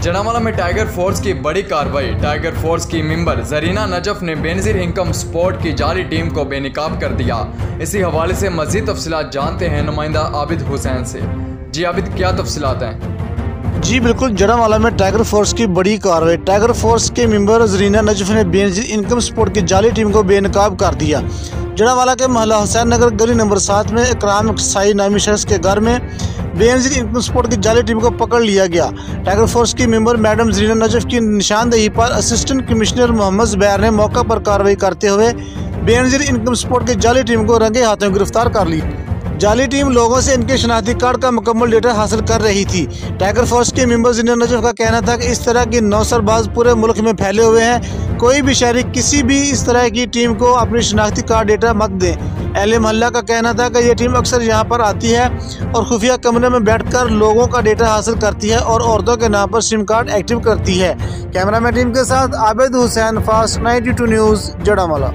जड़ावाला में tiger force की बड़ी कार्रवाई। टाइगर फोर्स की मेंबर जरीना नजफ ने बेनजीर इनकम स्पोर्ट की जाली टीम को बेनकाब कर दिया। इसी हवाले से मजीद तफसीलात जानते हैं नुमाइंदा आबिद हुसैन से। जी आबिद, क्या तफसीलात हैं? जी बिल्कुल, जड़ावाला में टाइगर फोर्स की बड़ी कार्रवाई। टाइगर फोर्स के मेंबर जरीना नजफ ने बेनजीर इनकम स्पोर्ट की जाली टीम को बेनकाब कर दिया। जड़ावाला के मोहल्ला हुसैन नगर गली नंबर 7 में इकराम साई नामी शख्स के घर में बेनजीर इनकम स्पोर्ट की जाली टीम को पकड़ लिया गया। टाइगर फोर्स की मेंबर मैडम जरीना नजफ की निशानदेही पर असिस्टेंट कमिश्नर मोहम्मद जुबैर ने मौका पर कार्रवाई करते हुए बेनजीर इनकम स्पोर्ट की जाली टीम को रंगे हाथों गिरफ्तार कर लिया। जाली टीम लोगों से इनके शनाख्ती कार्ड का मुकम्मल डेटा हासिल कर रही थी। टाइगर फोर्स के मेंबर जरीना नजफ का कहना था कि इस तरह की नौसरबाज पूरे मुल्क में फैले हुए हैं। कोई भी शहरी किसी भी इस तरह की टीम को अपनी शनाख्ती कार्ड डेटा मत दें। अहले मोहल्ला का कहना था कि यह टीम अक्सर यहाँ पर आती है और खुफिया कमरे में बैठकर लोगों का डेटा हासिल करती है और औरतों के नाम पर सिम कार्ड एक्टिव करती है। कैमरामैन टीम के साथ आबिद हुसैन, फास्ट 92 न्यूज़, जड़ावाला।